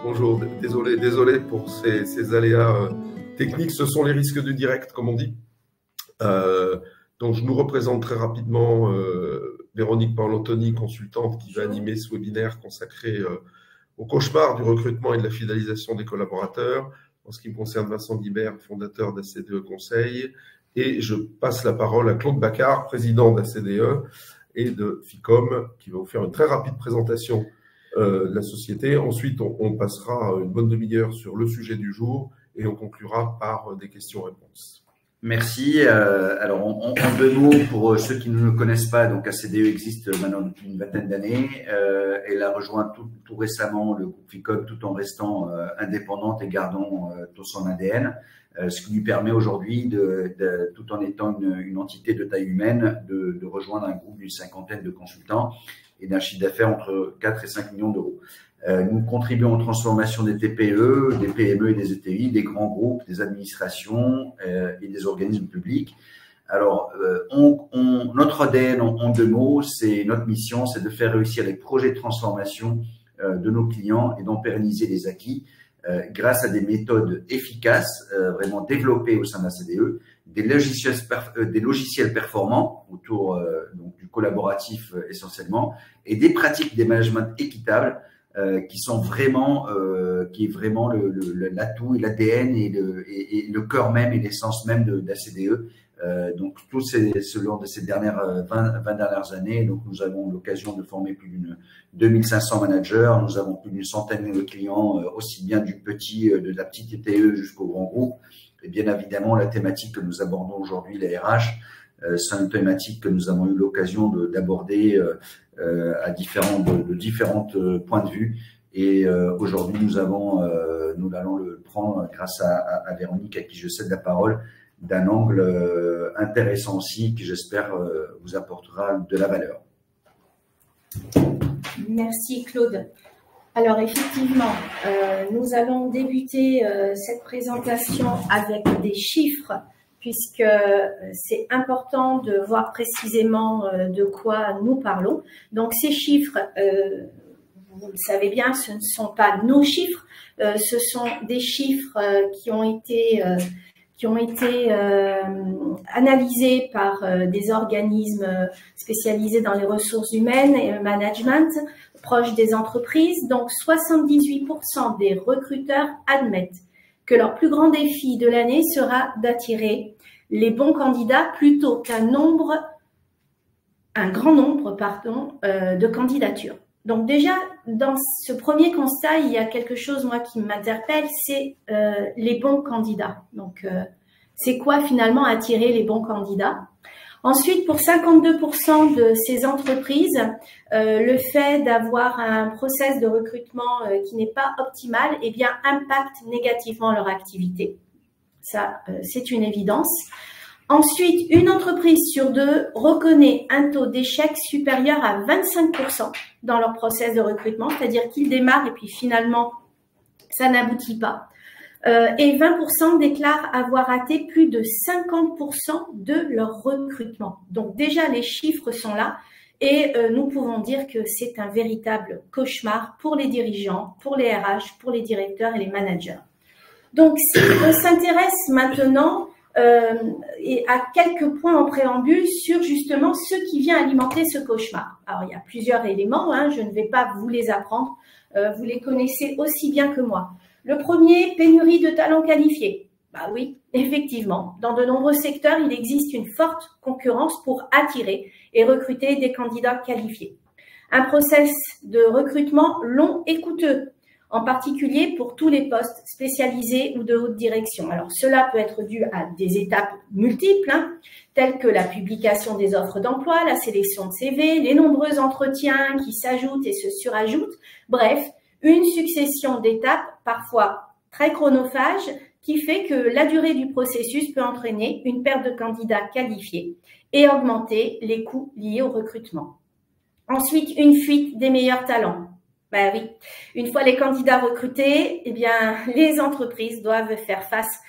Bonjour, désolé pour ces aléas techniques, ce sont les risques du direct, comme on dit. Donc, je nous représente très rapidement Véronique Paolottoni, consultante, qui va animer ce webinaire consacré au cauchemar du recrutement et de la fidélisation des collaborateurs. En ce qui me concerne, Vincent Guibert, fondateur d'ACDE Conseil, et je passe la parole à Claude Bacard, président d'ACDE et de FICOM, qui va vous faire une très rapide présentation de la société. Ensuite, on passera une bonne demi-heure sur le sujet du jour et on conclura par des questions-réponses. Merci. Alors, en deux mots, pour ceux qui ne le connaissent pas, donc ACDE existe maintenant depuis une vingtaine d'années. Elle a rejoint tout récemment le groupe FICOM tout en restant indépendante et gardant tout son ADN, ce qui lui permet aujourd'hui, tout en étant une entité de taille humaine, de rejoindre un groupe d'une cinquantaine de consultants et d'un chiffre d'affaires entre 4 et 5 millions d'euros. Nous contribuons aux transformations des TPE, des PME et des ETI, des grands groupes, des administrations et des organismes publics. Alors, notre ADN, en deux mots, c'est notre mission, c'est de faire réussir les projets de transformation de nos clients et d'en pérenniser les acquis grâce à des méthodes efficaces, vraiment développées au sein de la CDE, des logiciels performants autour donc, du collaboratif essentiellement, et des pratiques des management équitables qui sont vraiment, qui est vraiment l'atout et l'ADN et le cœur même et l'essence même de la CDE. Donc, tout ce long de ces 20 dernières années, donc nous avons l'occasion de former plus d'une 2500 managers, nous avons plus d'une centaine de clients, aussi bien de la petite TPE jusqu'au grand groupe. Et bien évidemment, la thématique que nous abordons aujourd'hui, les RH, c'est une thématique que nous avons eu l'occasion d'aborder de différents points de vue. Et aujourd'hui, nous allons le prendre grâce à Véronique, à qui je cède la parole, d'un angle intéressant aussi, qui j'espère vous apportera de la valeur. Merci Claude. Alors effectivement, nous allons débuter cette présentation avec des chiffres, puisque c'est important de voir précisément de quoi nous parlons. Donc ces chiffres, vous le savez bien, ce ne sont pas nos chiffres, ce sont des chiffres qui ont été analysés par des organismes spécialisés dans les ressources humaines et le management proches des entreprises. Donc 78% des recruteurs admettent que leur plus grand défi de l'année sera d'attirer les bons candidats plutôt qu'un grand nombre de candidatures. Donc déjà, dans ce premier constat, il y a quelque chose, moi, qui m'interpelle, c'est les bons candidats. Donc, c'est quoi finalement attirer les bons candidats? Ensuite, pour 52% de ces entreprises, le fait d'avoir un process de recrutement qui n'est pas optimal, eh bien, impacte négativement leur activité. Ça, c'est une évidence. Ensuite, une entreprise sur deux reconnaît un taux d'échec supérieur à 25% dans leur process de recrutement, c'est-à-dire qu'ils démarrent et puis finalement, ça n'aboutit pas. Et 20% déclarent avoir raté plus de 50% de leur recrutement. Donc déjà, les chiffres sont là et nous pouvons dire que c'est un véritable cauchemar pour les dirigeants, pour les RH, pour les directeurs et les managers. Donc, si on s'intéresse maintenant et à quelques points en préambule sur justement ce qui vient alimenter ce cauchemar. Alors, il y a plusieurs éléments, hein, je ne vais pas vous les apprendre, vous les connaissez aussi bien que moi. Le premier, pénurie de talents qualifiés. Bah oui, effectivement, dans de nombreux secteurs, il existe une forte concurrence pour attirer et recruter des candidats qualifiés. Un process de recrutement long et coûteux, en particulier pour tous les postes spécialisés ou de haute direction. Alors, cela peut être dû à des étapes multiples, hein, telles que la publication des offres d'emploi, la sélection de CV, les nombreux entretiens qui s'ajoutent et se surajoutent. Bref, une succession d'étapes, parfois très chronophages, qui fait que la durée du processus peut entraîner une perte de candidats qualifiés et augmenter les coûts liés au recrutement. Ensuite, une fuite des meilleurs talents. Ben oui, une fois les candidats recrutés, eh bien, les entreprises doivent faire face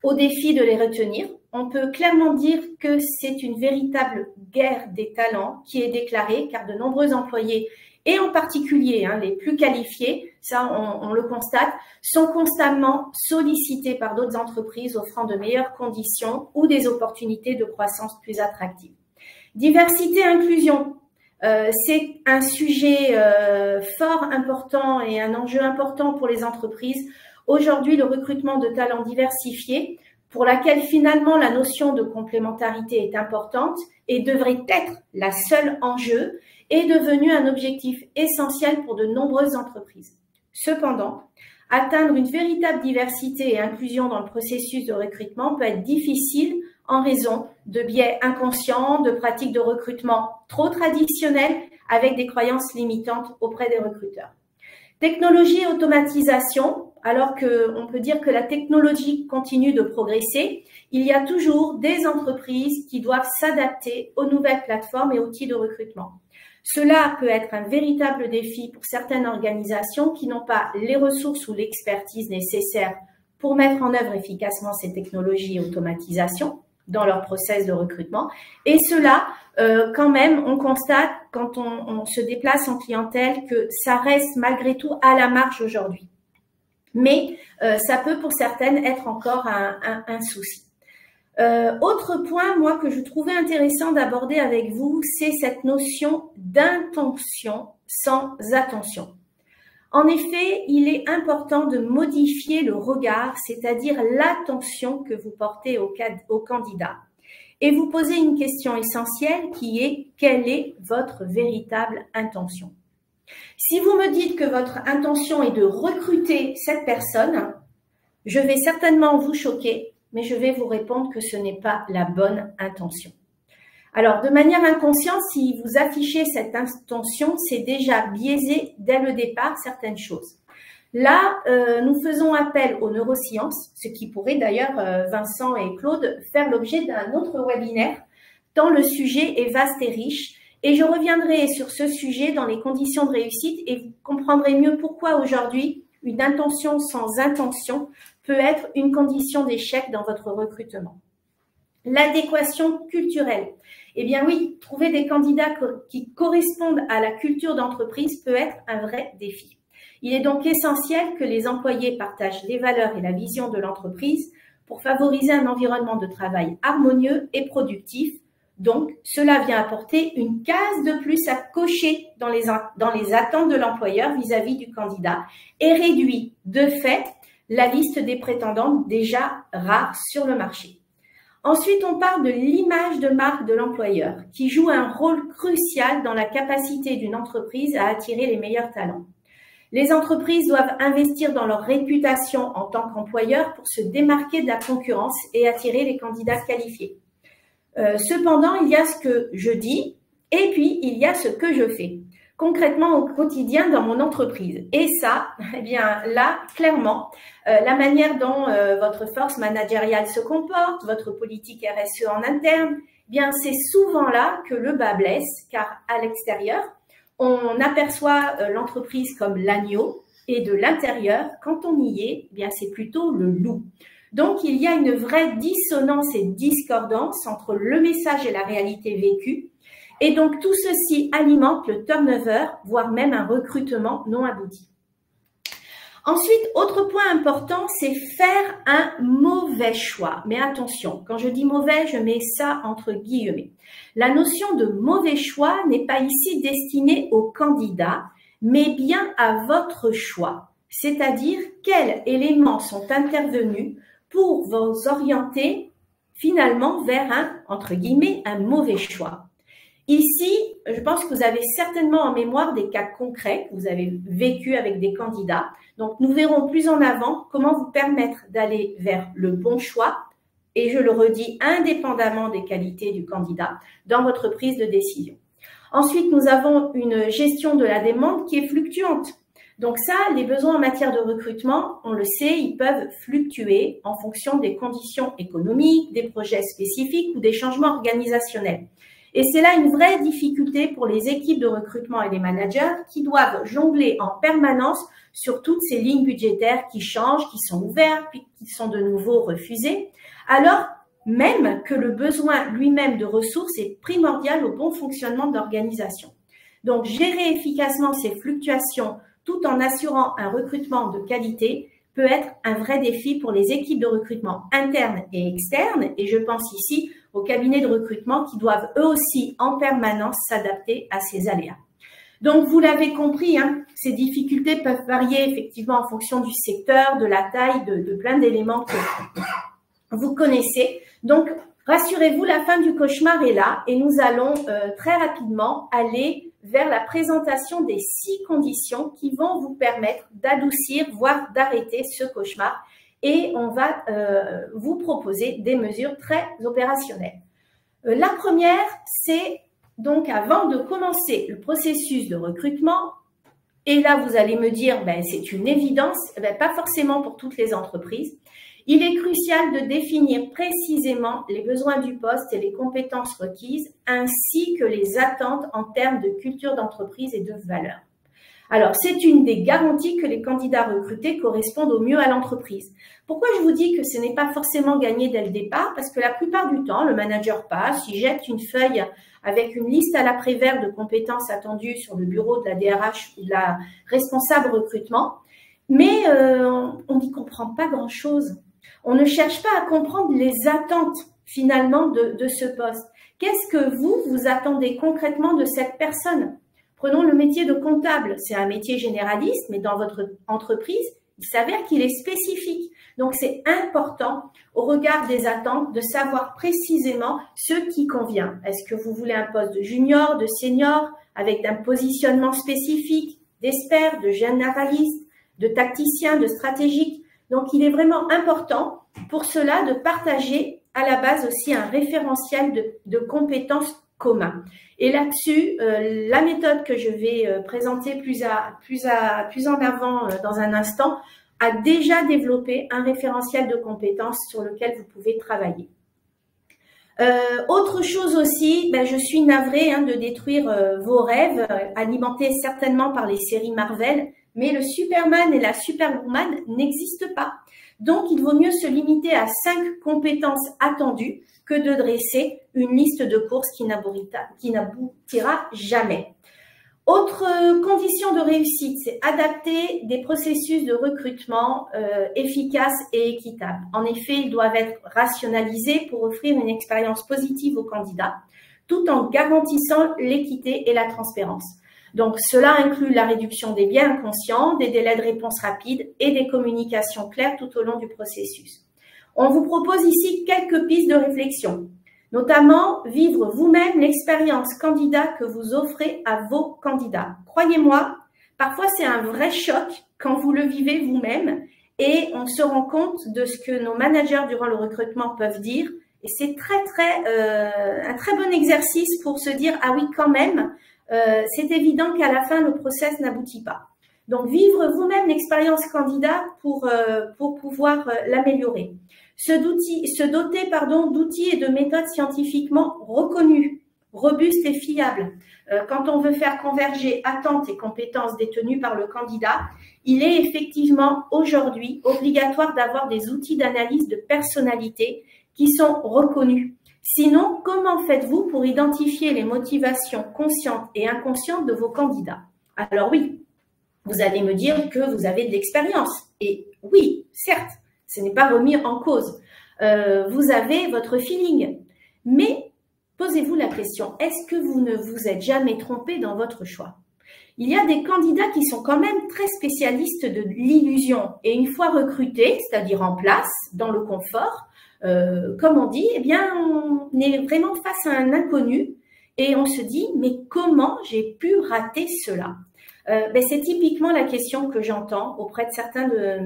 au défi de les retenir. On peut clairement dire que c'est une véritable guerre des talents qui est déclarée car de nombreux employés, et en particulier les plus qualifiés, ça on le constate, sont constamment sollicités par d'autres entreprises offrant de meilleures conditions ou des opportunités de croissance plus attractives. Diversité, inclusion, c'est un sujet fort important et un enjeu important pour les entreprises. Aujourd'hui, le recrutement de talents diversifiés, pour laquelle finalement la notion de complémentarité est importante et devrait être la seule enjeu, est devenu un objectif essentiel pour de nombreuses entreprises. Cependant, atteindre une véritable diversité et inclusion dans le processus de recrutement peut être difficile en raison de biais inconscients, de pratiques de recrutement trop traditionnelles avec des croyances limitantes auprès des recruteurs. Technologie et automatisation, alors qu'on peut dire que la technologie continue de progresser, il y a toujours des entreprises qui doivent s'adapter aux nouvelles plateformes et outils de recrutement. Cela peut être un véritable défi pour certaines organisations qui n'ont pas les ressources ou l'expertise nécessaires pour mettre en œuvre efficacement ces technologies et automatisation dans leur process de recrutement. Et cela, quand même, on constate quand on se déplace en clientèle que ça reste malgré tout à la marge aujourd'hui. Mais ça peut pour certaines être encore un souci. Autre point, moi, que je trouvais intéressant d'aborder avec vous, c'est cette notion d'intention sans attention. En effet, il est important de modifier le regard, c'est-à-dire l'attention que vous portez au candidat. Et vous posez une question essentielle qui est « Quelle est votre véritable intention ?» Si vous me dites que votre intention est de recruter cette personne, je vais certainement vous choquer, mais je vais vous répondre que ce n'est pas la bonne intention. Alors, de manière inconsciente, si vous affichez cette intention, c'est déjà biaisé dès le départ certaines choses. Là, nous faisons appel aux neurosciences, ce qui pourrait d'ailleurs, Vincent et Claude, faire l'objet d'un autre webinaire, tant le sujet est vaste et riche. Et je reviendrai sur ce sujet dans les conditions de réussite et vous comprendrez mieux pourquoi aujourd'hui, une intention sans intention peut être une condition d'échec dans votre recrutement. L'adéquation culturelle. Eh bien oui, trouver des candidats qui correspondent à la culture d'entreprise peut être un vrai défi. Il est donc essentiel que les employés partagent les valeurs et la vision de l'entreprise pour favoriser un environnement de travail harmonieux et productif. Donc, cela vient apporter une case de plus à cocher dans les attentes de l'employeur vis-à-vis du candidat et réduit de fait la liste des prétendants déjà rares sur le marché. Ensuite, on parle de l'image de marque de l'employeur qui joue un rôle crucial dans la capacité d'une entreprise à attirer les meilleurs talents. Les entreprises doivent investir dans leur réputation en tant qu'employeur pour se démarquer de la concurrence et attirer les candidats qualifiés. Cependant, il y a ce que je dis et puis il y a ce que je fais concrètement au quotidien dans mon entreprise. Et ça, eh bien là, clairement, la manière dont votre force managériale se comporte, votre politique RSE en interne, eh bien c'est souvent là que le bas blesse, car à l'extérieur, on aperçoit l'entreprise comme l'agneau et de l'intérieur, quand on y est, eh bien c'est plutôt le loup. Donc, il y a une vraie dissonance et discordance entre le message et la réalité vécue. Et donc, tout ceci alimente le turnover, voire même un recrutement non abouti. Ensuite, autre point important, c'est faire un mauvais choix. Mais attention, quand je dis mauvais, je mets ça entre guillemets. La notion de mauvais choix n'est pas ici destinée au candidat, mais bien à votre choix. C'est-à-dire, quels éléments sont intervenus pour vous orienter finalement vers un, entre guillemets, un mauvais choix. Ici, je pense que vous avez certainement en mémoire des cas concrets que vous avez vécu avec des candidats. Donc, nous verrons plus en avant comment vous permettre d'aller vers le bon choix, et je le redis, indépendamment des qualités du candidat, dans votre prise de décision. Ensuite, nous avons une gestion de la demande qui est fluctuante. Donc ça, les besoins en matière de recrutement, on le sait, ils peuvent fluctuer en fonction des conditions économiques, des projets spécifiques ou des changements organisationnels. Et c'est là une vraie difficulté pour les équipes de recrutement et les managers qui doivent jongler en permanence sur toutes ces lignes budgétaires qui changent, qui sont ouvertes, puis qui sont de nouveau refusées, alors même que le besoin lui-même de ressources est primordial au bon fonctionnement de l'organisation. Donc, gérer efficacement ces fluctuations tout en assurant un recrutement de qualité, peut être un vrai défi pour les équipes de recrutement internes et externes. Et je pense ici aux cabinets de recrutement qui doivent eux aussi en permanence s'adapter à ces aléas. Donc, vous l'avez compris, hein, ces difficultés peuvent varier effectivement en fonction du secteur, de la taille, de plein d'éléments que vous connaissez. Donc, rassurez-vous, la fin du cauchemar est là et nous allons très rapidement aller vers la présentation des 6 conditions qui vont vous permettre d'adoucir, voire d'arrêter ce cauchemar. Et on va vous proposer des mesures très opérationnelles. La première, c'est donc avant de commencer le processus de recrutement, et là vous allez me dire, ben, c'est une évidence, ben, pas forcément pour toutes les entreprises, il est crucial de définir précisément les besoins du poste et les compétences requises, ainsi que les attentes en termes de culture d'entreprise et de valeurs. Alors, c'est une des garanties que les candidats recrutés correspondent au mieux à l'entreprise. Pourquoi je vous dis que ce n'est pas forcément gagné dès le départ? Parce que la plupart du temps, le manager passe, il jette une feuille avec une liste à l'après-vert de compétences attendues sur le bureau de la DRH ou de la responsable recrutement, mais on n'y comprend pas grand-chose. On ne cherche pas à comprendre les attentes finalement de ce poste. Qu'est-ce que vous attendez concrètement de cette personne? Prenons le métier de comptable. C'est un métier généraliste, mais dans votre entreprise, il s'avère qu'il est spécifique. Donc, c'est important, au regard des attentes, de savoir précisément ce qui convient. Est-ce que vous voulez un poste de junior, de senior, avec un positionnement spécifique, d'expert, de généraliste, de tacticien, de stratégique? Donc, il est vraiment important pour cela de partager à la base aussi un référentiel de compétences commun. Et là-dessus, la méthode que je vais présenter plus en avant dans un instant a déjà développé un référentiel de compétences sur lequel vous pouvez travailler. Autre chose aussi, ben, je suis navrée de détruire vos rêves, alimentés certainement par les séries Marvel, mais le Superman et la Superwoman n'existent pas. Donc, il vaut mieux se limiter à 5 compétences attendues que de dresser une liste de courses qui n'aboutira jamais. Autre condition de réussite, c'est adapter des processus de recrutement efficaces et équitables. En effet, ils doivent être rationalisés pour offrir une expérience positive aux candidats, tout en garantissant l'équité et la transparence. Donc, cela inclut la réduction des biais inconscients, des délais de réponse rapides et des communications claires tout au long du processus. On vous propose ici quelques pistes de réflexion, notamment vivre vous-même l'expérience candidat que vous offrez à vos candidats. Croyez-moi, parfois c'est un vrai choc quand vous le vivez vous-même et on se rend compte de ce que nos managers durant le recrutement peuvent dire. Et c'est un très bon exercice pour se dire « Ah oui, quand même ». C'est évident qu'à la fin, le process n'aboutit pas. Donc, vivre vous-même l'expérience candidat pour pouvoir l'améliorer. Se doter d'outils et de méthodes scientifiquement reconnus, robustes et fiables. Quand on veut faire converger attentes et compétences détenues par le candidat, il est effectivement aujourd'hui obligatoire d'avoir des outils d'analyse de personnalité qui sont reconnus. Sinon, comment faites-vous pour identifier les motivations conscientes et inconscientes de vos candidats? Alors oui, vous allez me dire que vous avez de l'expérience. Et oui, certes, ce n'est pas remis en cause. Vous avez votre feeling. Mais posez-vous la question, est-ce que vous ne vous êtes jamais trompé dans votre choix? Il y a des candidats qui sont quand même très spécialistes de l'illusion. Et une fois recrutés, c'est-à-dire en place, dans le confort, comme on dit, eh bien, on est vraiment face à un inconnu et on se dit, mais comment j'ai pu rater cela? C'est typiquement la question que j'entends auprès de certains de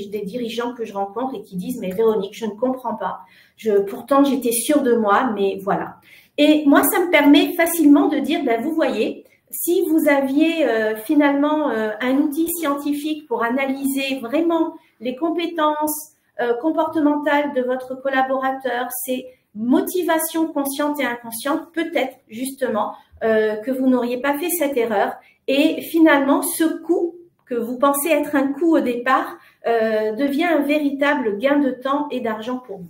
des dirigeants que je rencontre et qui disent, mais Véronique, je ne comprends pas. Pourtant, j'étais sûre de moi, mais voilà. Et moi, ça me permet facilement de dire, vous voyez, si vous aviez finalement un outil scientifique pour analyser vraiment les compétences comportementale de votre collaborateur, ses motivations conscientes et inconscientes, peut-être justement que vous n'auriez pas fait cette erreur et finalement ce coût que vous pensez être un coût au départ devient un véritable gain de temps et d'argent pour vous.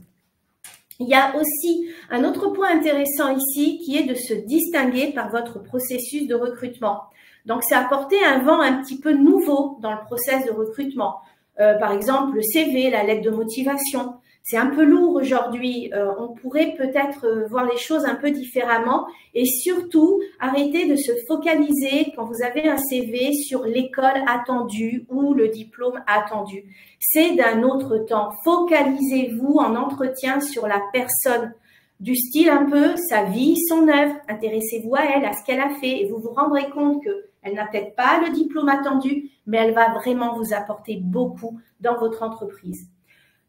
Il y a aussi un autre point intéressant ici qui est de se distinguer par votre processus de recrutement. Donc, c'est apporter un vent un petit peu nouveau dans le process de recrutement. Par exemple, le CV, la lettre de motivation. C'est un peu lourd aujourd'hui. On pourrait peut-être voir les choses un peu différemment et surtout arrêter de se focaliser quand vous avez un CV sur l'école attendue ou le diplôme attendu. C'est d'un autre temps. Focalisez-vous en entretien sur la personne, du style un peu sa vie, son œuvre. Intéressez-vous à elle, à ce qu'elle a fait et vous vous rendrez compte qu'elle n'a peut-être pas le diplôme attendu, mais elle va vraiment vous apporter beaucoup dans votre entreprise.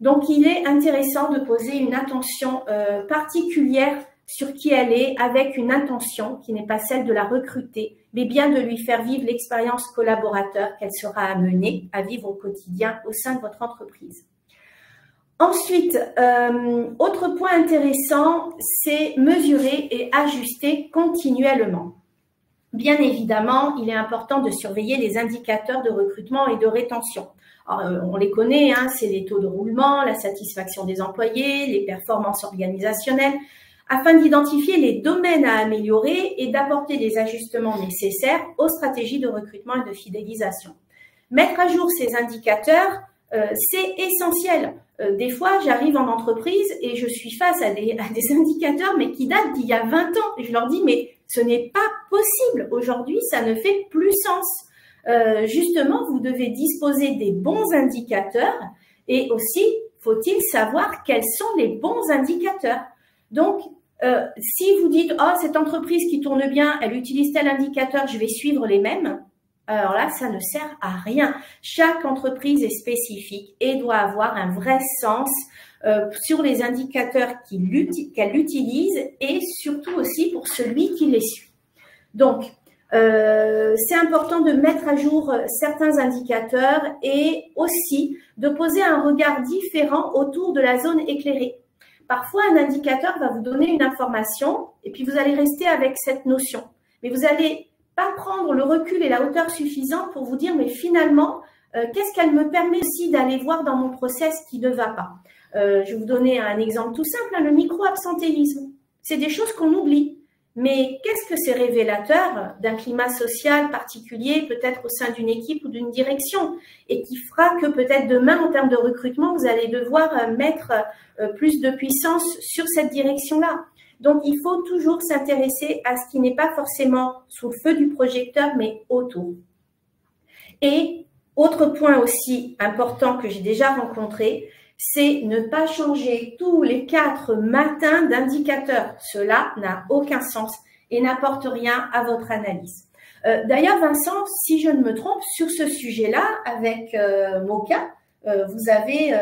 Donc, il est intéressant de poser une attention particulière sur qui elle est, avec une intention qui n'est pas celle de la recruter, mais bien de lui faire vivre l'expérience collaborateur qu'elle sera amenée à vivre au quotidien au sein de votre entreprise. Ensuite, autre point intéressant, c'est mesurer et ajuster continuellement. Bien évidemment, il est important de surveiller les indicateurs de recrutement et de rétention. Alors, on les connaît, hein, c'est les taux de roulement, la satisfaction des employés, les performances organisationnelles, afin d'identifier les domaines à améliorer et d'apporter les ajustements nécessaires aux stratégies de recrutement et de fidélisation. Mettre à jour ces indicateurs, c'est essentiel. Des fois, j'arrive en entreprise et je suis face à des indicateurs, mais qui datent d'il y a 20 ans. Et je leur dis, mais ce n'est pas possible. Aujourd'hui, ça ne fait plus sens. Justement, vous devez disposer des bons indicateurs et aussi, faut-il savoir quels sont les bons indicateurs. Donc, si vous dites, oh, cette entreprise qui tourne bien, elle utilise tel indicateur, je vais suivre les mêmes. Alors là, ça ne sert à rien. Chaque entreprise est spécifique et doit avoir un vrai sens sur les indicateurs qu'elle utilise et surtout aussi pour celui qui les suit. Donc, c'est important de mettre à jour certains indicateurs et aussi de poser un regard différent autour de la zone éclairée. Parfois, un indicateur va vous donner une information et puis vous allez rester avec cette notion. Mais vous allez pas prendre le recul et la hauteur suffisante pour vous dire, mais finalement, qu'est-ce qu'elle me permet aussi d'aller voir dans mon process qui ne va pas. Je vais vous donner un exemple tout simple, hein, le micro-absentéisme. C'est des choses qu'on oublie. Mais qu'est-ce que c'est révélateur d'un climat social particulier, peut-être au sein d'une équipe ou d'une direction, et qui fera que peut-être demain, en termes de recrutement, vous allez devoir mettre plus de puissance sur cette direction-là. Donc, il faut toujours s'intéresser à ce qui n'est pas forcément sous le feu du projecteur, mais autour. Et autre point aussi important que j'ai déjà rencontré, c'est ne pas changer tous les 4 matins d'indicateur. Cela n'a aucun sens et n'apporte rien à votre analyse. D'ailleurs, Vincent, si je ne me trompe, sur ce sujet-là, avec Moka, vous avez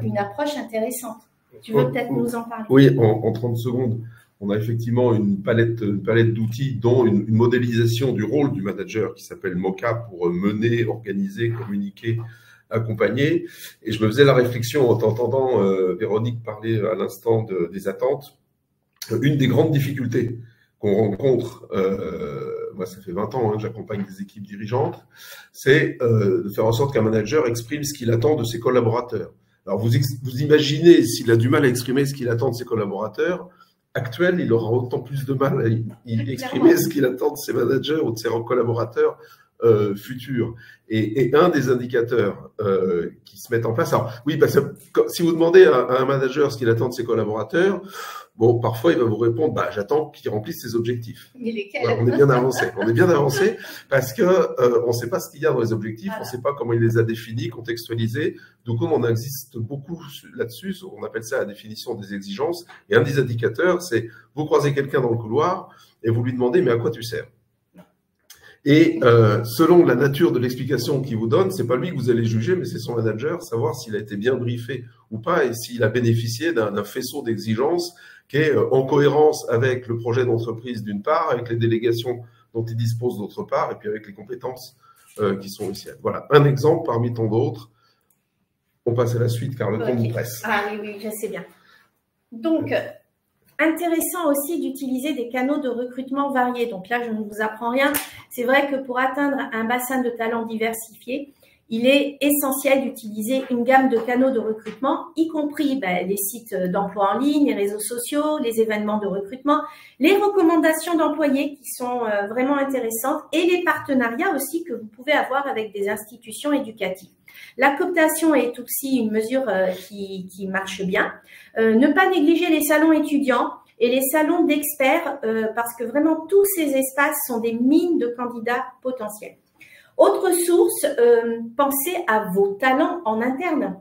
une approche intéressante. Tu veux peut-être nous en parler? Oui, en 30 secondes. On a effectivement une palette d'outils, dont une modélisation du rôle du manager qui s'appelle Moka pour mener, organiser, communiquer, accompagner. Et je me faisais la réflexion en t'entendant Véronique parler à l'instant des attentes. Une des grandes difficultés qu'on rencontre, moi ça fait 20 ans que j'accompagne des équipes dirigeantes, c'est de faire en sorte qu'un manager exprime ce qu'il attend de ses collaborateurs. Alors vous imaginez, s'il a du mal à exprimer ce qu'il attend de ses collaborateurs actuels, il aura autant plus de mal à exprimer ce qu'il attend de ses managers ou de ses collaborateurs futurs. Et un des indicateurs qui se mettent en place, alors oui, parce que si vous demandez à un manager ce qu'il attend de ses collaborateurs, bon, parfois il va vous répondre, bah, j'attends qu'il remplisse ses objectifs. Mais lesquels? Voilà, on est bien avancé. On est bien avancé parce que on ne sait pas ce qu'il y a dans les objectifs, voilà. On ne sait pas comment il les a définis, contextualisés. Donc on existe beaucoup là-dessus. On appelle ça la définition des exigences. Et un des indicateurs, c'est vous croisez quelqu'un dans le couloir et vous lui demandez, mais à quoi tu sers? Et selon la nature de l'explication qu'il vous donne, c'est pas lui que vous allez juger, mais c'est son manager, savoir s'il a été bien briefé ou pas et s'il a bénéficié d'un faisceau d'exigences qui est en cohérence avec le projet d'entreprise d'une part, avec les délégations dont il dispose d'autre part, et puis avec les compétences qui sont les siennes. Voilà, un exemple parmi tant d'autres. On passe à la suite car le temps nous presse. Ah oui, je sais bien. Donc, intéressant aussi d'utiliser des canaux de recrutement variés. Donc là, je ne vous apprends rien. C'est vrai que pour atteindre un bassin de talents diversifié, il est essentiel d'utiliser une gamme de canaux de recrutement, y compris les sites d'emploi en ligne, les réseaux sociaux, les événements de recrutement, les recommandations d'employés qui sont vraiment intéressantes et les partenariats aussi que vous pouvez avoir avec des institutions éducatives. La cooptation est aussi une mesure qui marche bien. Ne pas négliger les salons étudiants et les salons d'experts parce que vraiment tous ces espaces sont des mines de candidats potentiels. Autre source, pensez à vos talents en interne.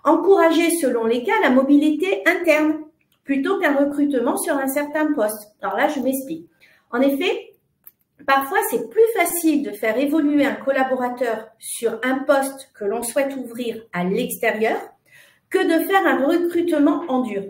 Encouragez selon les cas la mobilité interne plutôt qu'un recrutement sur un certain poste. Alors là, je m'explique. En effet, parfois, c'est plus facile de faire évoluer un collaborateur sur un poste que l'on souhaite ouvrir à l'extérieur que de faire un recrutement en dur.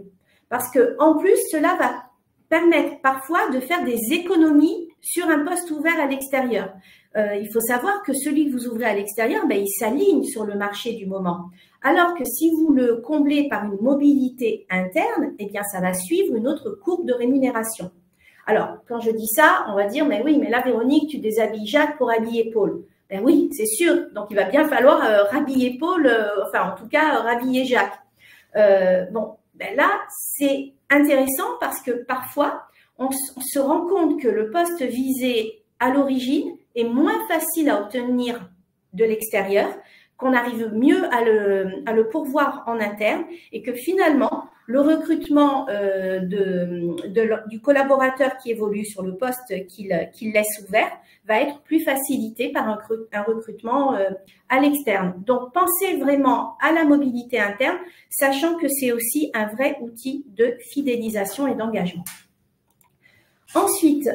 Parce que, en plus, cela va permettre parfois de faire des économies sur un poste ouvert à l'extérieur. Il faut savoir que celui que vous ouvrez à l'extérieur, il s'aligne sur le marché du moment. Alors que si vous le comblez par une mobilité interne, eh bien, ça va suivre une autre courbe de rémunération. Alors, quand je dis ça, on va dire, mais oui, mais là, Véronique, tu déshabilles Jacques pour habiller Paul. Ben oui, c'est sûr. Donc, il va bien falloir rhabiller Paul, enfin, en tout cas, rhabiller Jacques. Là, c'est intéressant parce que parfois, on se rend compte que le poste visé à l'origine est moins facile à obtenir de l'extérieur, qu'on arrive mieux à le pourvoir en interne et que finalement, le recrutement du collaborateur qui évolue sur le poste qu'il laisse ouvert va être plus facilité par un recrutement à l'externe. Donc, pensez vraiment à la mobilité interne, sachant que c'est aussi un vrai outil de fidélisation et d'engagement. Ensuite,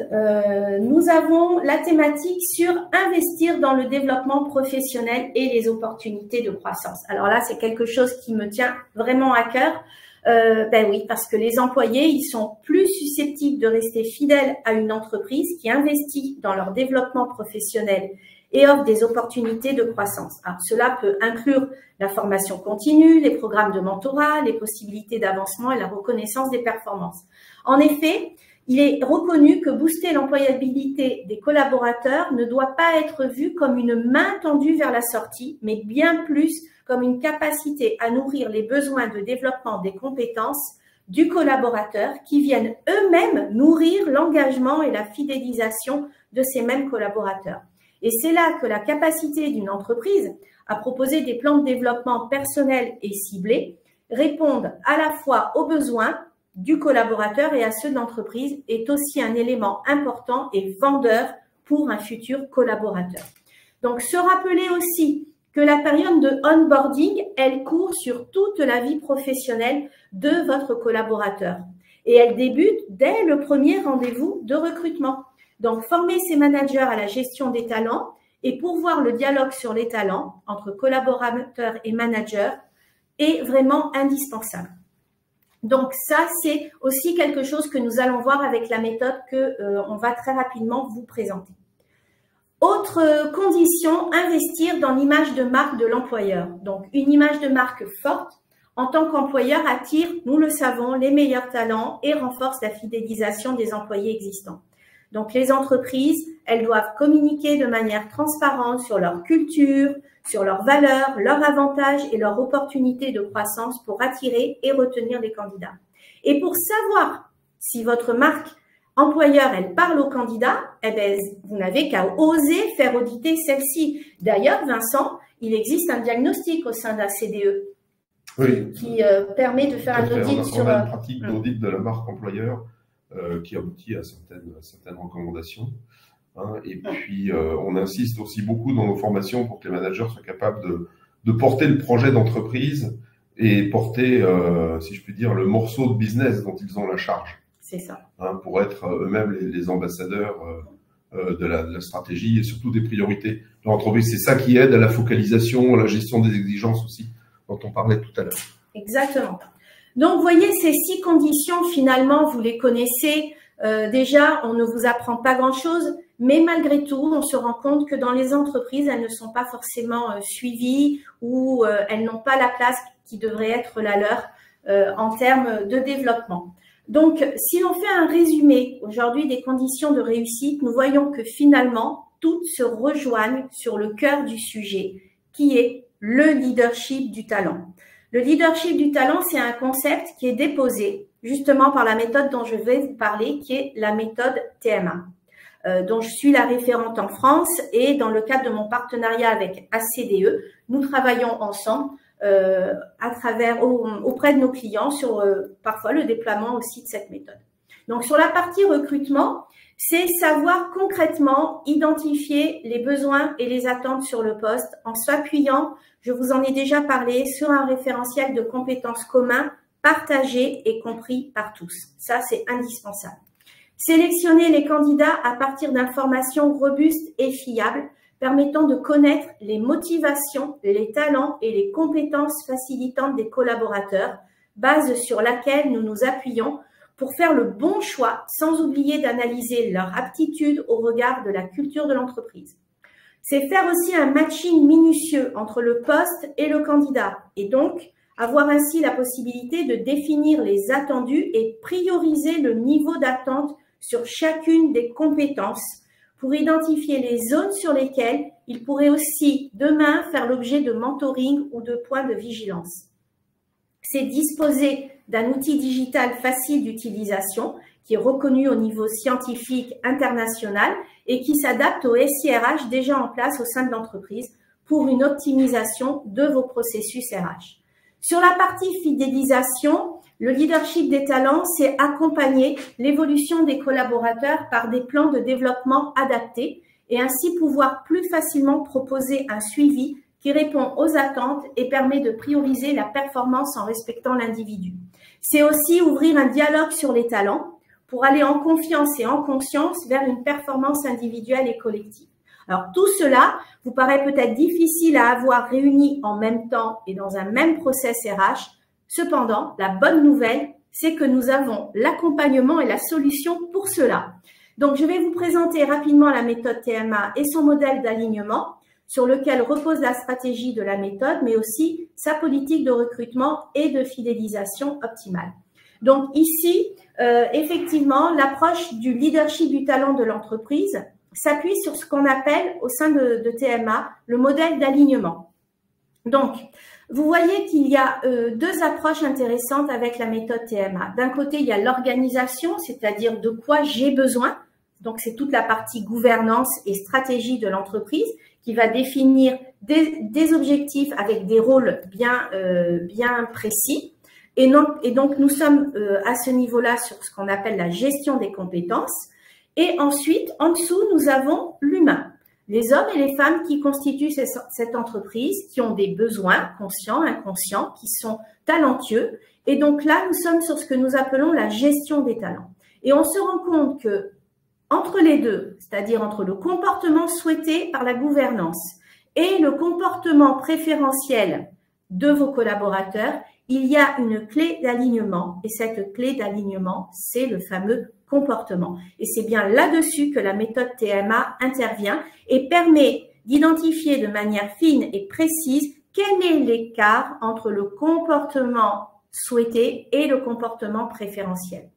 nous avons la thématique sur investir dans le développement professionnel et les opportunités de croissance. Alors là, c'est quelque chose qui me tient vraiment à cœur. Oui, parce que les employés, ils sont plus susceptibles de rester fidèles à une entreprise qui investit dans leur développement professionnel et offre des opportunités de croissance. Alors, cela peut inclure la formation continue, les programmes de mentorat, les possibilités d'avancement et la reconnaissance des performances. En effet, il est reconnu que booster l'employabilité des collaborateurs ne doit pas être vu comme une main tendue vers la sortie, mais bien plus comme une capacité à nourrir les besoins de développement des compétences du collaborateur qui viennent eux-mêmes nourrir l'engagement et la fidélisation de ces mêmes collaborateurs. Et c'est là que la capacité d'une entreprise à proposer des plans de développement personnels et ciblés répondent à la fois aux besoins du collaborateur et à ceux de l'entreprise est aussi un élément important et vendeur pour un futur collaborateur. Donc, se rappeler aussi que la période de onboarding, elle court sur toute la vie professionnelle de votre collaborateur et elle débute dès le premier rendez-vous de recrutement. Donc, former ses managers à la gestion des talents et pourvoir le dialogue sur les talents entre collaborateurs et managers est vraiment indispensable. Donc ça, c'est aussi quelque chose que nous allons voir avec la méthode on va très rapidement vous présenter. Autre condition, investir dans l'image de marque de l'employeur. Donc une image de marque forte en tant qu'employeur attire, nous le savons, les meilleurs talents et renforce la fidélisation des employés existants. Donc les entreprises, elles doivent communiquer de manière transparente sur leur culture, sur leurs valeurs, leurs avantages et leurs opportunités de croissance pour attirer et retenir les candidats. Et pour savoir si votre marque employeur, elle parle aux candidats, vous n'avez qu'à oser faire auditer celle-ci. D'ailleurs, Vincent, il existe un diagnostic au sein de la CDE qui permet de faire un audit sur... On a une pratique d'audit de la marque employeur qui aboutit à certaines recommandations. Et puis, on insiste aussi beaucoup dans nos formations pour que les managers soient capables de porter le projet d'entreprise et porter, si je puis dire, le morceau de business dont ils ont la charge. C'est ça. Pour être eux-mêmes les ambassadeurs de la stratégie et surtout des priorités de l'entreprise. C'est ça qui aide à la focalisation, à la gestion des exigences aussi, dont on parlait tout à l'heure. Exactement. Donc, vous voyez, ces 6 conditions, finalement, vous les connaissez. Déjà, on ne vous apprend pas grand-chose, mais malgré tout, on se rend compte que dans les entreprises, elles ne sont pas forcément suivies ou elles n'ont pas la place qui devrait être la leur en termes de développement. Donc, si l'on fait un résumé aujourd'hui des conditions de réussite, nous voyons que finalement, toutes se rejoignent sur le cœur du sujet, qui est le leadership du talent. Le leadership du talent, c'est un concept qui est déposé justement par la méthode dont je vais vous parler, qui est la méthode TMA, dont je suis la référente en France, et dans le cadre de mon partenariat avec ACDE, nous travaillons ensemble auprès de nos clients sur parfois le déploiement aussi de cette méthode. Donc sur la partie recrutement, c'est savoir concrètement identifier les besoins et les attentes sur le poste en s'appuyant, je vous en ai déjà parlé, sur un référentiel de compétences communs partagés et compris par tous. Ça, c'est indispensable. Sélectionner les candidats à partir d'informations robustes et fiables permettant de connaître les motivations, les talents et les compétences facilitantes des collaborateurs, base sur laquelle nous nous appuyons pour faire le bon choix sans oublier d'analyser leur aptitude au regard de la culture de l'entreprise. C'est faire aussi un matching minutieux entre le poste et le candidat et donc avoir ainsi la possibilité de définir les attendus et prioriser le niveau d'attente sur chacune des compétences pour identifier les zones sur lesquelles il pourrait aussi demain faire l'objet de mentoring ou de points de vigilance. C'est disposer d'un outil digital facile d'utilisation qui est reconnu au niveau scientifique international et qui s'adapte au SIRH déjà en place au sein de l'entreprise pour une optimisation de vos processus RH. Sur la partie fidélisation, le leadership des talents, c'est accompagner l'évolution des collaborateurs par des plans de développement adaptés et ainsi pouvoir plus facilement proposer un suivi qui répond aux attentes et permet de prioriser la performance en respectant l'individu. C'est aussi ouvrir un dialogue sur les talents pour aller en confiance et en conscience vers une performance individuelle et collective. Alors tout cela vous paraît peut-être difficile à avoir réuni en même temps et dans un même process RH. Cependant, la bonne nouvelle, c'est que nous avons l'accompagnement et la solution pour cela. Donc, je vais vous présenter rapidement la méthode TMA et son modèle d'alignement sur lequel repose la stratégie de la méthode, mais aussi sa politique de recrutement et de fidélisation optimale. Donc ici, effectivement, l'approche du leadership du talent de l'entreprise s'appuie sur ce qu'on appelle au sein de TMA le modèle d'alignement. Donc, vous voyez qu'il y a deux approches intéressantes avec la méthode TMA. D'un côté, il y a l'organisation, c'est-à-dire de quoi j'ai besoin. Donc, c'est toute la partie gouvernance et stratégie de l'entreprise qui va définir des objectifs avec des rôles bien précis. Et donc, nous sommes à ce niveau-là sur ce qu'on appelle la gestion des compétences. Et ensuite, en dessous, nous avons l'humain. Les hommes et les femmes qui constituent cette entreprise, qui ont des besoins conscients, inconscients, qui sont talentueux. Et donc là, nous sommes sur ce que nous appelons la gestion des talents. Et on se rend compte que entre les deux, c'est-à-dire entre le comportement souhaité par la gouvernance et le comportement préférentiel de vos collaborateurs, il y a une clé d'alignement. Et cette clé d'alignement, c'est le fameux comportement. Et c'est bien là-dessus que la méthode TMA intervient et permet d'identifier de manière fine et précise quel est l'écart entre le comportement souhaité et le comportement préférentiel.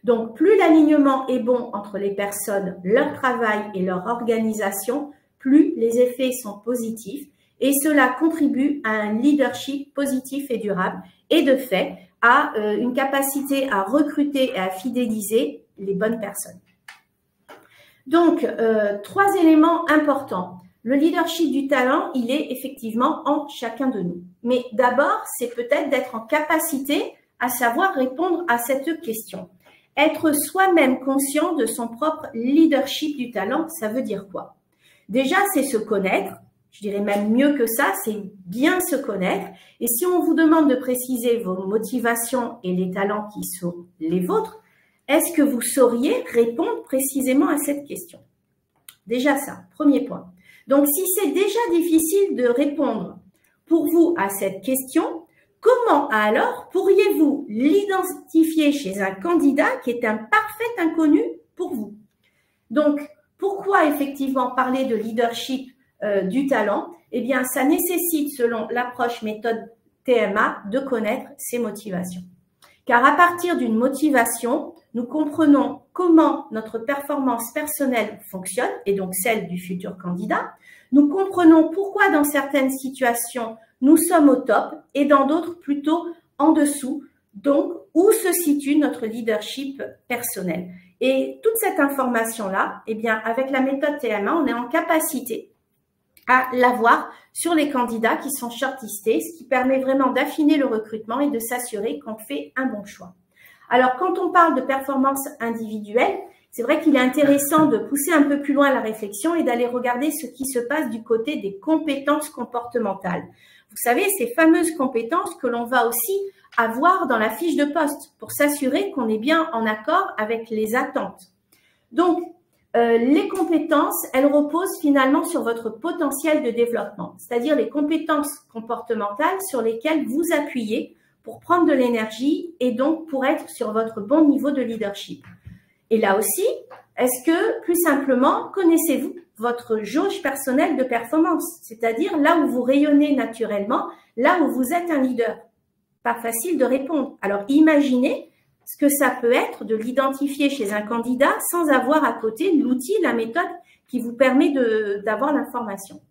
Donc, plus l'alignement est bon entre les personnes, leur travail et leur organisation, plus les effets sont positifs et cela contribue à un leadership positif et durable et de fait à une capacité à recruter et à fidéliser les bonnes personnes. Donc, trois éléments importants. Le leadership du talent, il est effectivement en chacun de nous. Mais d'abord, c'est peut-être d'être en capacité à savoir répondre à cette question. Être soi-même conscient de son propre leadership du talent, ça veut dire quoi? Déjà, c'est se connaître. Je dirais même mieux que ça, c'est bien se connaître. Et si on vous demande de préciser vos motivations et les talents qui sont les vôtres, est-ce que vous sauriez répondre précisément à cette question? Déjà ça, premier point. Donc, si c'est déjà difficile de répondre pour vous à cette question, comment alors pourriez-vous l'identifier chez un candidat qui est un parfait inconnu pour vous? Donc, pourquoi effectivement parler de leadership du talent? Eh bien, ça nécessite, selon l'approche méthode TMA, de connaître ses motivations. Car à partir d'une motivation, nous comprenons comment notre performance personnelle fonctionne, et donc celle du futur candidat. Nous comprenons pourquoi dans certaines situations, nous sommes au top et dans d'autres plutôt en dessous. Donc, où se situe notre leadership personnel? Et toute cette information-là, eh bien, avec la méthode TMA, on est en capacité à l'avoir sur les candidats qui sont shortlistés, ce qui permet vraiment d'affiner le recrutement et de s'assurer qu'on fait un bon choix. Alors, quand on parle de performance individuelle, c'est vrai qu'il est intéressant de pousser un peu plus loin la réflexion et d'aller regarder ce qui se passe du côté des compétences comportementales. Vous savez, ces fameuses compétences que l'on va aussi avoir dans la fiche de poste pour s'assurer qu'on est bien en accord avec les attentes. Donc, les compétences, elles reposent finalement sur votre potentiel de développement, c'est-à-dire les compétences comportementales sur lesquelles vous appuyez pour prendre de l'énergie et donc pour être sur votre bon niveau de leadership. Et là aussi, est-ce que, plus simplement, connaissez-vous votre jauge personnelle de performance, c'est-à-dire là où vous rayonnez naturellement, là où vous êtes un leader? Pas facile de répondre. Alors, imaginez ce que ça peut être de l'identifier chez un candidat sans avoir à côté l'outil, la méthode qui vous permet d'avoir l'information.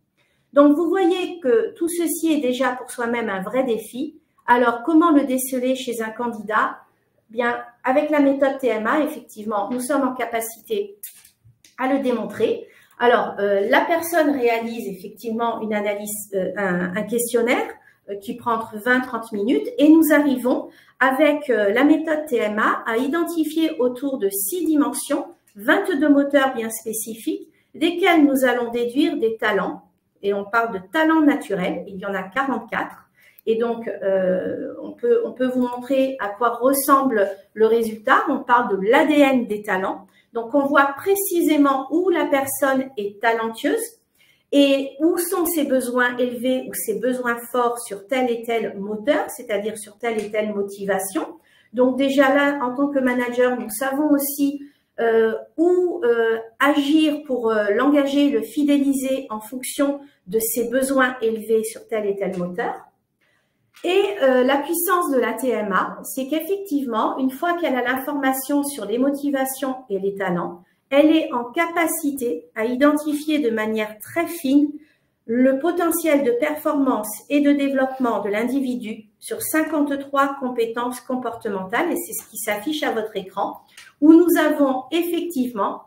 Donc, vous voyez que tout ceci est déjà pour soi-même un vrai défi. Alors, comment le déceler chez un candidat? Bien, avec la méthode TMA, effectivement, nous sommes en capacité à le démontrer. Alors, la personne réalise effectivement une analyse, un questionnaire qui prend entre 20-30 minutes et nous arrivons avec la méthode TMA à identifier autour de 6 dimensions, 22 moteurs bien spécifiques, desquels nous allons déduire des talents. Et on parle de talents naturels, il y en a 44. Et donc, on peut vous montrer à quoi ressemble le résultat. On parle de l'ADN des talents. Donc, on voit précisément où la personne est talentueuse et où sont ses besoins élevés ou ses besoins forts sur tel et tel moteur, c'est-à-dire sur telle et telle motivation. Donc, déjà là, en tant que manager, nous savons aussi où agir pour l'engager, le fidéliser en fonction de ses besoins élevés sur tel et tel moteur. Et la puissance de la TMA, c'est qu'effectivement, une fois qu'elle a l'information sur les motivations et les talents, elle est en capacité à identifier de manière très fine le potentiel de performance et de développement de l'individu sur 53 compétences comportementales, et c'est ce qui s'affiche à votre écran, où nous avons effectivement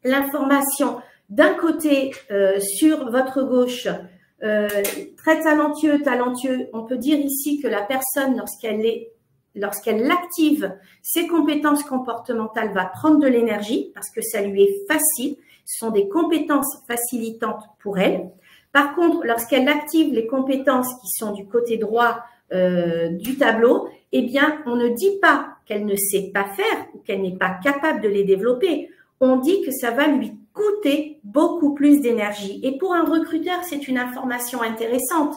l'information d'un côté sur votre gauche, très talentueux, on peut dire ici que la personne, lorsqu'elle active ses compétences comportementales, va prendre de l'énergie parce que ça lui est facile. Ce sont des compétences facilitantes pour elle. Par contre, lorsqu'elle active les compétences qui sont du côté droit du tableau, eh bien, on ne dit pas qu'elle ne sait pas faire ou qu'elle n'est pas capable de les développer. On dit que ça va lui coûter beaucoup plus d'énergie. Et pour un recruteur, c'est une information intéressante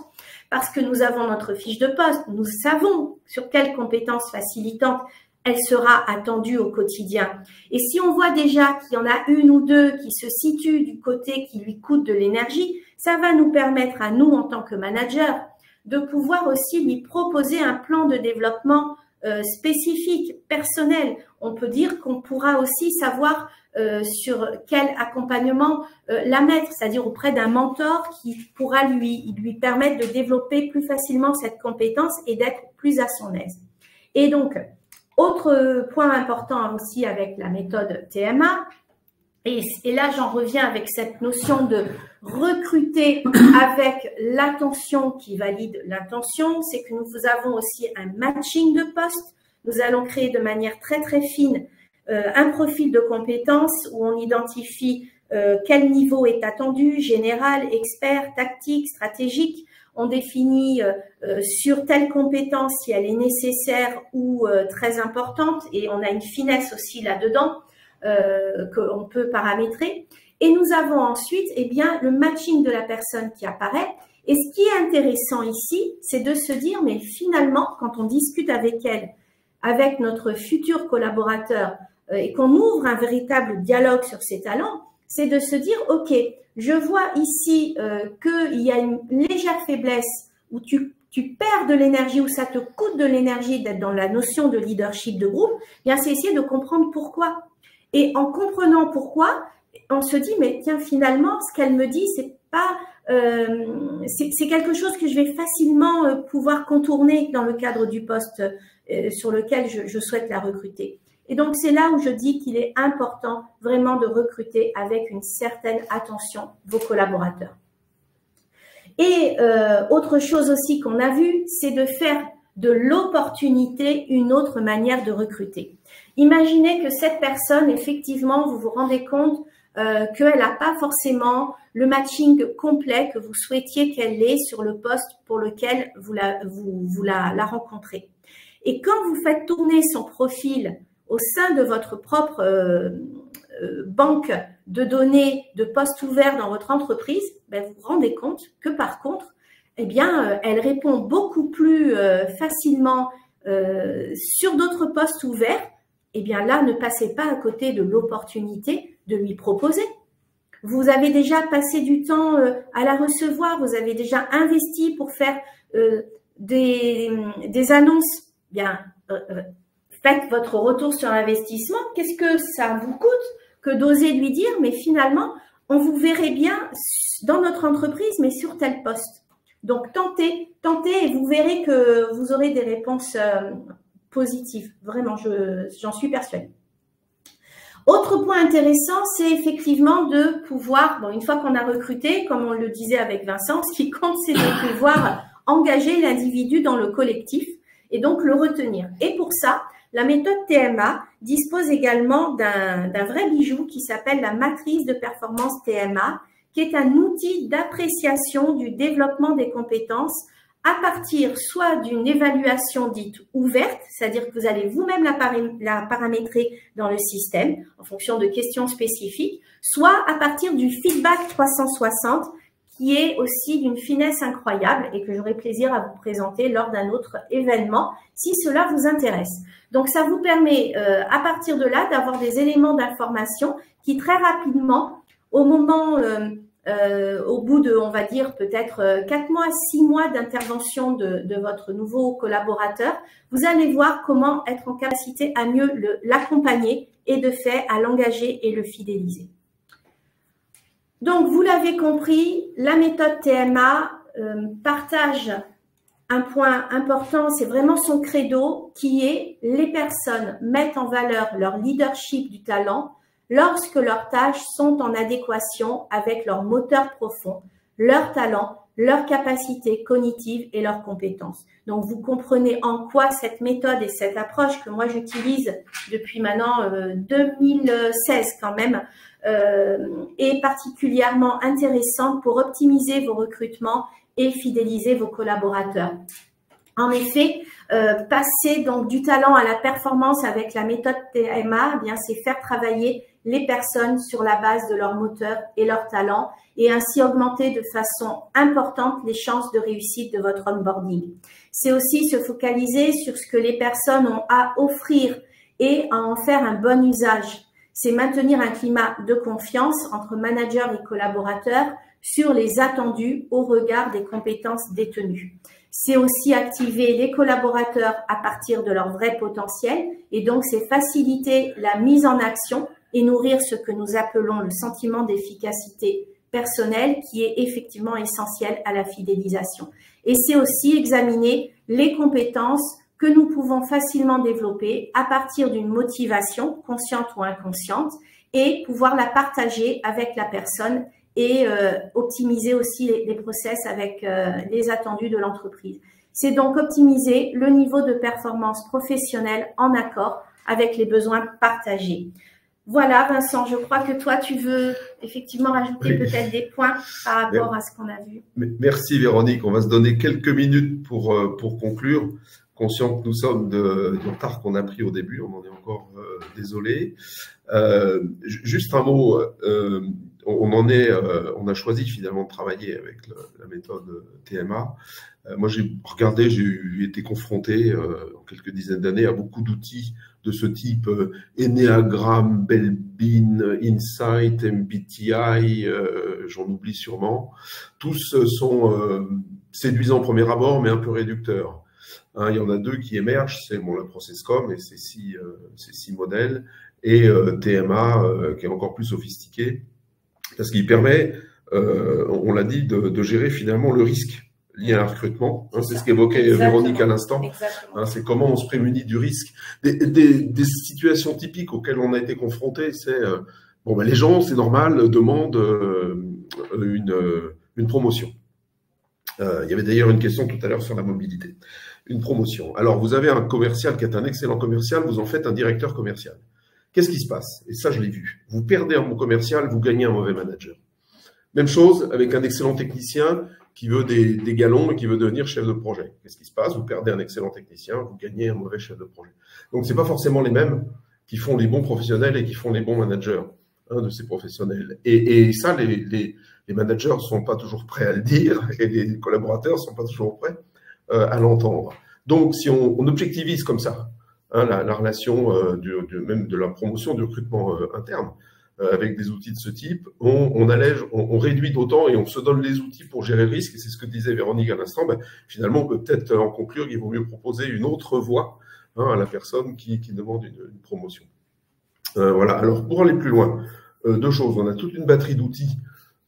parce que nous avons notre fiche de poste, nous savons sur quelles compétences facilitantes elle sera attendue au quotidien. Et si on voit déjà qu'il y en a une ou deux qui se situent du côté qui lui coûte de l'énergie, ça va nous permettre à nous, en tant que manager, de pouvoir aussi lui proposer un plan de développement spécifique, personnel. On peut dire qu'on pourra aussi savoir sur quel accompagnement la mettre, c'est-à-dire auprès d'un mentor qui pourra lui permettre de développer plus facilement cette compétence et d'être plus à son aise. Et donc, autre point important aussi avec la méthode TMA, et là j'en reviens avec cette notion de recruter avec l'attention qui valide l'intention, c'est que nous avons aussi un matching de postes. Nous allons créer de manière très très fine un profil de compétences où on identifie quel niveau est attendu, général, expert, tactique, stratégique. On définit sur telle compétence si elle est nécessaire ou très importante, et on a une finesse aussi là-dedans qu'on peut paramétrer. Et nous avons ensuite le matching de la personne qui apparaît. Et ce qui est intéressant ici, c'est de se dire, mais finalement, quand on discute avec elle, avec notre futur collaborateur, et qu'on ouvre un véritable dialogue sur ses talents, c'est de se dire, ok, je vois ici qu'il y a une légère faiblesse où tu perds de l'énergie, où ça te coûte de l'énergie d'être dans la notion de leadership de groupe. Bien, c'est essayer de comprendre pourquoi. Et en comprenant pourquoi, on se dit, mais tiens, finalement, ce qu'elle me dit, pas, c'est quelque chose que je vais facilement pouvoir contourner dans le cadre du poste sur lequel je souhaite la recruter. Et donc, c'est là où je dis qu'il est important vraiment de recruter avec une certaine attention vos collaborateurs. Et autre chose aussi qu'on a vu, c'est de faire de l'opportunité une autre manière de recruter. Imaginez que cette personne, effectivement, vous vous rendez compte qu'elle n'a pas forcément le matching complet que vous souhaitiez qu'elle ait sur le poste pour lequel vous la rencontrez. Et quand vous faites tourner son profil au sein de votre propre banque de données de postes ouverts dans votre entreprise, ben vous vous rendez compte que par contre, eh bien, elle répond beaucoup plus facilement sur d'autres postes ouverts. Eh bien là, ne passez pas à côté de l'opportunité de lui proposer. Vous avez déjà passé du temps à la recevoir, vous avez déjà investi pour faire des annonces. Bien, faites votre retour sur investissement. Qu'est-ce que ça vous coûte que d'oser lui dire, mais finalement, on vous verrait bien dans notre entreprise, mais sur tel poste. Donc, tentez et vous verrez que vous aurez des réponses positives. Vraiment, j'en suis persuadée. Autre point intéressant, c'est effectivement de pouvoir, bon, une fois qu'on a recruté, comme on le disait avec Vincent, ce qui compte, c'est de pouvoir engager l'individu dans le collectif et donc le retenir. Et pour ça, la méthode TMA dispose également d'un vrai bijou qui s'appelle la matrice de performance TMA, qui est un outil d'appréciation du développement des compétences à partir soit d'une évaluation dite ouverte, c'est-à-dire que vous allez vous-même la paramétrer dans le système en fonction de questions spécifiques, soit à partir du feedback 360, qui est aussi d'une finesse incroyable et que j'aurai plaisir à vous présenter lors d'un autre événement si cela vous intéresse. Donc, ça vous permet à partir de là d'avoir des éléments d'information qui très rapidement, au moment, au bout de, on va dire, peut-être 4 mois, 6 mois d'intervention de votre nouveau collaborateur, vous allez voir comment être en capacité à mieux l'accompagner et de fait à l'engager et le fidéliser. Donc, vous l'avez compris, la méthode TMA partage un point important, c'est vraiment son credo qui est les personnes mettent en valeur leur leadership du talent lorsque leurs tâches sont en adéquation avec leur moteur profond, leur talent, leurs capacités cognitives et leurs compétences. Donc, vous comprenez en quoi cette méthode et cette approche que moi j'utilise depuis maintenant 2016 quand même, est particulièrement intéressante pour optimiser vos recrutements et fidéliser vos collaborateurs. En effet, passer donc du talent à la performance avec la méthode TMA, eh bien c'est faire travailler les personnes sur la base de leur moteur et leur talent et ainsi augmenter de façon importante les chances de réussite de votre onboarding. C'est aussi se focaliser sur ce que les personnes ont à offrir et à en faire un bon usage. C'est maintenir un climat de confiance entre managers et collaborateurs sur les attendus au regard des compétences détenues. C'est aussi activer les collaborateurs à partir de leur vrai potentiel et donc c'est faciliter la mise en action et nourrir ce que nous appelons le sentiment d'efficacité personnelle qui est effectivement essentiel à la fidélisation. Et c'est aussi examiner les compétences que nous pouvons facilement développer à partir d'une motivation consciente ou inconsciente et pouvoir la partager avec la personne et optimiser aussi les process avec les attendus de l'entreprise. C'est donc optimiser le niveau de performance professionnelle en accord avec les besoins partagés. Voilà, Vincent, je crois que toi, tu veux effectivement rajouter peut-être des points par rapport à ce qu'on a vu. Merci Véronique, on va se donner quelques minutes pour conclure. Conscient que nous sommes du retard qu'on a pris au début, on en est encore désolé. Juste un mot, on a choisi finalement de travailler avec la méthode TMA. Moi, j'ai regardé, j'ai été confronté en quelques dizaines d'années à beaucoup d'outils de ce type, Enneagram, Belbin, Insight, MBTI, j'en oublie sûrement. Tous sont séduisants au premier abord, mais un peu réducteurs. Il y en a 2 qui émergent, c'est la ProcessCom et ces 6 modèles, et TMA qui est encore plus sophistiqué, parce qu'il permet on l'a dit, de gérer finalement le risque lié à un recrutement. Hein, c'est ce qu'évoquait Véronique à l'instant. Hein, c'est comment on se prémunit du risque. Des situations typiques auxquelles on a été confronté, c'est bon, ben, les gens, c'est normal, demandent une promotion. Il y avait d'ailleurs une question tout à l'heure sur la mobilité. Une promotion. Alors, vous avez un commercial qui est un excellent commercial, vous en faites un directeur commercial. Qu'est-ce qui se passe? Et ça, je l'ai vu. Vous perdez un bon commercial, vous gagnez un mauvais manager. Même chose avec un excellent technicien qui veut des galons et qui veut devenir chef de projet. Qu'est-ce qui se passe? Vous perdez un excellent technicien, vous gagnez un mauvais chef de projet. Donc, c'est pas forcément les mêmes qui font les bons professionnels et qui font les bons managers, hein, de ces professionnels. Et ça, les managers ne sont pas toujours prêts à le dire et les collaborateurs ne sont pas toujours prêts à l'entendre. Donc, si on objectivise comme ça, hein, la relation même de la promotion, du recrutement interne, avec des outils de ce type, on allège, on réduit d'autant et on se donne les outils pour gérer le risque. Et c'est ce que disait Véronique à l'instant. Ben, finalement, on peut peut-être en conclure qu'il vaut mieux proposer une autre voie, hein, à la personne qui demande une promotion. Voilà. Alors, pour aller plus loin, deux choses. On a toute une batterie d'outils,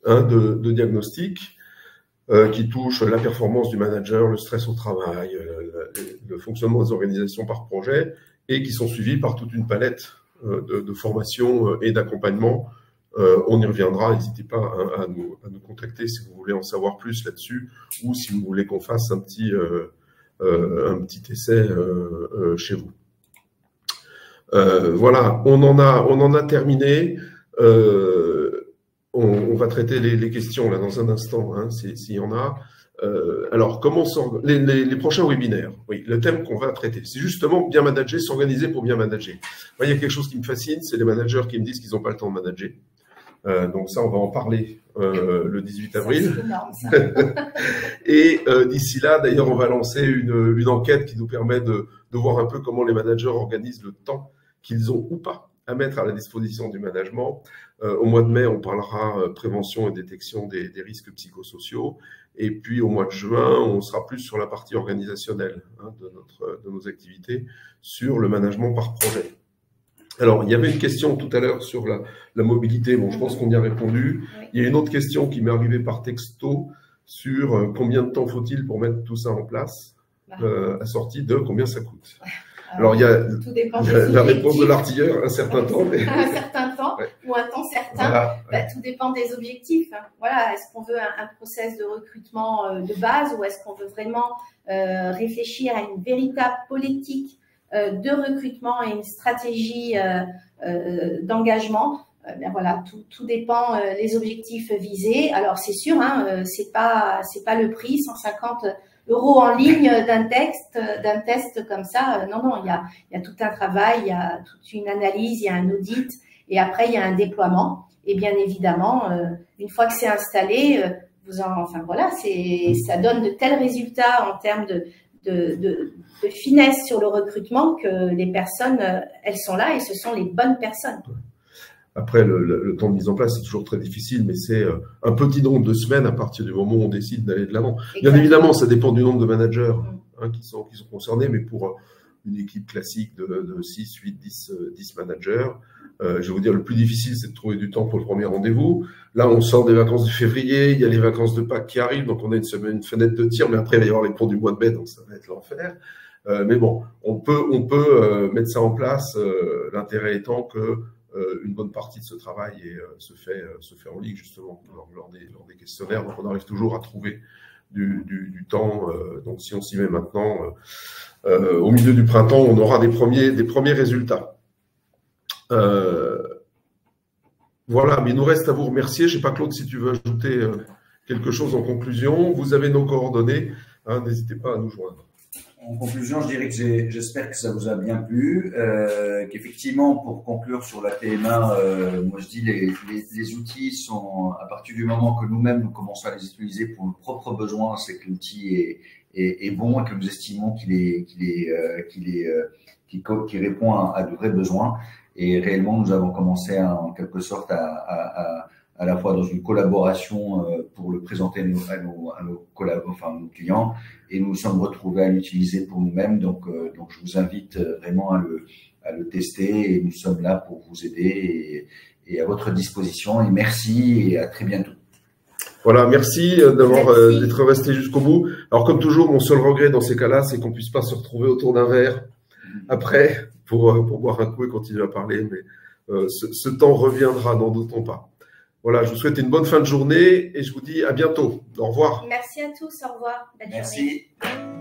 hein, de diagnostic qui touchent la performance du manager, le stress au travail, le fonctionnement des organisations par projet, et qui sont suivis par toute une palette de formation et d'accompagnement. On y reviendra, n'hésitez pas à nous contacter si vous voulez en savoir plus là-dessus, ou si vous voulez qu'on fasse un petit essai chez vous. Voilà, on en a terminé. On va traiter les questions là dans un instant, hein, s'il y en a. Alors, comment les prochains webinaires? Oui, le thème qu'on va traiter, c'est justement bien manager, s'organiser pour bien manager. Moi, il y a quelque chose qui me fascine, c'est les managers qui me disent qu'ils n'ont pas le temps de manager. Donc ça, on va en parler le 18 avril. C'est énorme, ça. Et d'ici là, d'ailleurs, on va lancer une enquête qui nous permet de voir un peu comment les managers organisent le temps qu'ils ont ou pas à mettre à la disposition du management. Au mois de mai, on parlera prévention et détection des risques psychosociaux. Et puis, au mois de juin, on sera plus sur la partie organisationnelle, hein, de nos activités, sur le management par projet. Alors, il y avait une question tout à l'heure sur la mobilité. Bon, je pense qu'on y a répondu. Oui. Il y a une autre question qui m'est arrivée par texto sur combien de temps faut-il pour mettre tout ça en place, assorti de combien ça coûte. Alors, il y a la réponse de l'artilleur, un certain temps. Mais... Un certain temps, ouais. Ou un temps certain. Voilà. Tout dépend des objectifs. Voilà, est-ce qu'on veut un process de recrutement de base ou est-ce qu'on veut vraiment réfléchir à une véritable politique de recrutement et une stratégie d'engagement? Ben voilà, tout dépend les objectifs visés. Alors, c'est sûr, hein, c'est pas le prix, 150 € en ligne d'un test comme ça. Non, il y a tout un travail, il y a toute une analyse, il y a un audit et après il y a un déploiement. Et bien évidemment, une fois que c'est installé, voilà, ça donne de tels résultats en termes de finesse sur le recrutement que les personnes, elles sont là et ce sont les bonnes personnes. Après, le temps de mise en place, c'est toujours très difficile, mais c'est un petit nombre de semaines à partir du moment où on décide d'aller de l'avant. Bien évidemment, ça dépend du nombre de managers, hein, qui sont concernés, mais pour une équipe classique de 6, 8, 10 managers, je vais vous dire, le plus difficile, c'est de trouver du temps pour le premier rendez-vous. Là, on sort des vacances de février, il y a les vacances de Pâques qui arrivent, donc on a une fenêtre de tir, mais après, il va y avoir les ponts du mois de mai, donc ça va être l'enfer. Mais bon, on peut mettre ça en place, l'intérêt étant que une bonne partie de ce travail se fait en ligne, justement, lors des questionnaires. Donc, on arrive toujours à trouver du temps. Donc, si on s'y met maintenant, au milieu du printemps, on aura des premiers résultats. Voilà, mais il nous reste à vous remercier. Je ne sais pas, Claude, si tu veux ajouter quelque chose en conclusion. Vous avez nos coordonnées. Hein, n'hésitez pas à nous joindre. En conclusion, je dirais que j'espère que ça vous a bien plu, qu'effectivement, pour conclure sur la PMA, moi je dis les outils sont, à partir du moment que nous-mêmes nous commençons à les utiliser pour nos propres besoins, c'est que l'outil est bon et que nous estimons qu'il répond à de vrais besoins. Et réellement, nous avons commencé en quelque sorte à la fois dans une collaboration pour le présenter à nos clients, et nous nous sommes retrouvés à l'utiliser pour nous-mêmes. Donc je vous invite vraiment à le tester, et nous sommes là pour vous aider et à votre disposition. Et merci et à très bientôt. Voilà, merci d'être resté jusqu'au bout. Alors, comme toujours, mon seul regret dans ces cas-là, c'est qu'on puisse pas se retrouver autour d'un verre après pour boire un coup et continuer à parler. Mais ce temps reviendra, n'en doutons pas. Voilà, je vous souhaite une bonne fin de journée et je vous dis à bientôt. Au revoir. Merci à tous, au revoir. Belle Merci. journée.